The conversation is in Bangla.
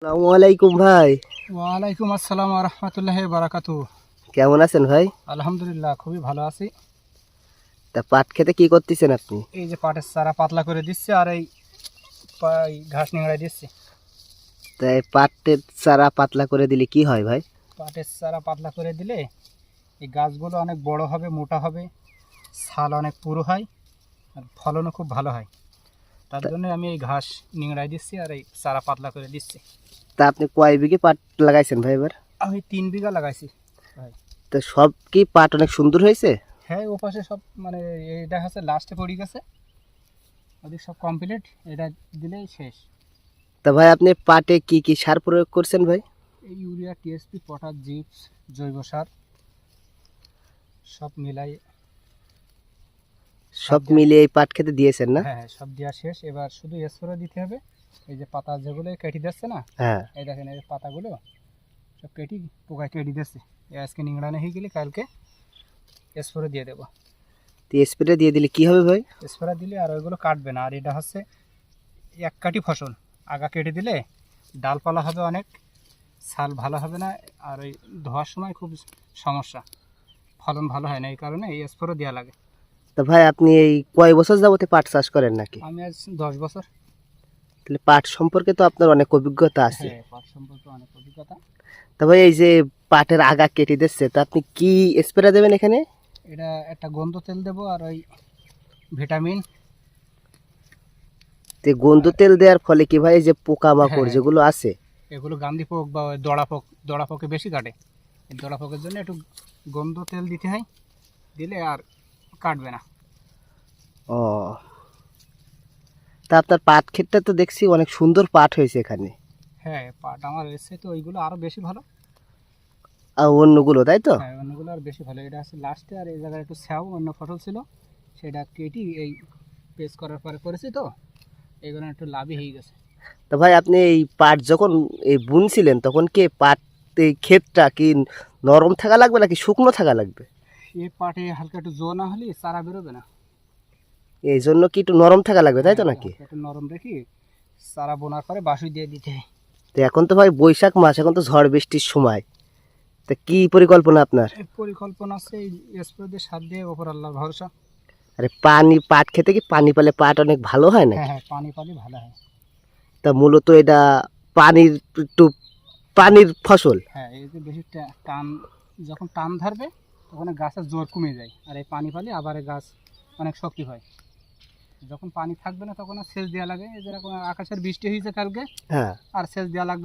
আসসালামু আলাইকুম ভাই। ওয়ালাইকুম আসসালাম ওয়া রাহমাতুল্লাহি ওয়া বারাকাতুহু। কেমন আছেন ভাই? আলহামদুলিল্লাহ খুবই ভালো আছি। তা পাট খেতে কি করতেছেন আপনি? এই যে পাটের চারা পাতলা করে দিচ্ছি আর এই ঘাস নিংড়াই দিচ্ছি। তাই পাটের চারা পাতলা করে দিলে কি হয় ভাই? পাটের চারা পাতলা করে দিলে এই গাছগুলো অনেক বড় হবে, মোটা হবে, ছাল অনেক পুরু হয় আর ফলনও খুব ভালো হয়। তার তা জন্য আমি এই ঘাস নিংড়াই দিচ্ছি আর এই চারা পাতলা করে দিচ্ছি। তা আপনি কয় বিঘে পাট লাগাইছেন ভাই এবার? আমি 3 বিঘা লাগাইছি ভাই। তো সব কি পাট অনেক সুন্দর হয়েছে? হ্যাঁ, ও পাশে সব মানে এটা হচ্ছে লাস্টে পড়ে গেছে, ওদিক সব কমপ্লিট, এটা দিলেই শেষ। তা ভাই আপনি পাটে কি কি সার প্রয়োগ করছেন ভাই? এই ইউরিয়া, টিএসপি, পটাশ, জিপস, জৈব সার সব মিলাই সব সব মিলিয়ে এই পাট খেতে দিয়েছেন না? হ্যাঁ হ্যাঁ, সব দেওয়া শেষ। এবার শুধু স্প্রে দিতে হবে। এই যে পাতা যেগুলো কেটে দিচ্ছে না, হ্যাঁ। এই দেখেন এই পাতাগুলো সব কেটে পোকায় কেটে দিচ্ছে। আজকে নিংড়ানো হয়ে গেলে কালকে স্প্রে দিয়ে দেবো। তো স্প্রে দিয়ে দিলে কি হবে ভাই? স্প্রে দিলে আর ওইগুলো কাটবে না। আর এটা হচ্ছে এক কাটি ফসল, আগা কেটে দিলে ডালপালা হবে অনেক, ছাল ভালো হবে না, আর ওই ধোয়ার সময় খুব সমস্যা, ফলন ভালো হয় না। এই কারণে এই স্প্রে দেওয়া লাগে। তা ভাই আপনি এই কয় বছর যাবতে পাট চাষ করেন নাকি? আমি আজ 10 বছর। তাহলে পাট সম্পর্কে তো আপনার অনেক অভিজ্ঞতা আছে। হ্যাঁ, পাট সম্পর্কে অনেক অভিজ্ঞতা। তা ভাই এই যে পাটের আগা কেটে দিচ্ছে, তা আপনি কি স্প্রে দেবেন এখানে? এটা একটা গন্ধ তেল দেবো আর ওই ভিটামিন। তো গন্ধ তেল দেওয়ার ফলে কি ভাই এই যে পোকামাকড় হ্যাঁ, যেগুলো আছে? এগুলো গান্ধী পোক বা ওই দড়া পোকে বেশি কাটে। এই দড়া পোকের জন্য একটু গন্ধ তেল দিতে হয়, দিলে আর কাটবে না। ও, তা আপনার পাট ক্ষেতটা তো দেখছি অনেক সুন্দর পাট হয়েছে এখানে। হ্যাঁ, পাট আমার এসে তো ওইগুলো আরও বেশি ভালো। আর অন্যগুলো তাই তো? হ্যাঁ, অন্যগুলো আর বেশি ভালো। এটা আছে লাস্টে, আর এই জায়গায় একটু স্যাও অন্য ফসল ছিল, সেটা কেটে এই পেস করার পরে করেছি তো এইগুলো একটু লাভই হয়ে গেছে। তো ভাই আপনি এই পাট যখন এই বুনছিলেন তখন কি পাট এই ক্ষেতটা কি নরম থাকা লাগবে নাকি শুকনো থাকা লাগবে? এই পাটে হালকা একটু জো না হলে চারা বেরোবে না। এই জন্য কি একটু নরম থাকা লাগবে তাই তো হ্যাঁ, নাকি? হালকা একটু নরম রেখে চারা বোনার পরে বাসুই দিয়ে দিতে হয়। তো এখন তো ভাই বৈশাখ মাস, এখন তো ঝড় বৃষ্টির সময়, তা কি পরিকল্পনা আপনার? এই পরিকল্পনা আছে এই স্প্রে দিয়ে, সার দিয়ে, ওপর আল্লাহর ভরসা। আরে পানি পাট খেতে কি পানি পেলে পাট অনেক ভালো হয় হ্যাঁ নাকি? হ্যাঁ, পানি পানি ভালো হয়। তা মূলত এটা পানির একটু পানির ফসল। হ্যাঁ, এই যে বেশি টান, যখন টান ধরবে তখন গাছের জোর কমে যায়, আর এই পানি পালে আবার এই গাছ অনেক শক্তি হয়। যখন পানি থাকবে না তখন আর সেচ দেওয়া লাগে। এই যেরকম আকাশের বৃষ্টি হয়েছে কালকে, হ্যাঁ। আর সেচ দেওয়া লাগবে না।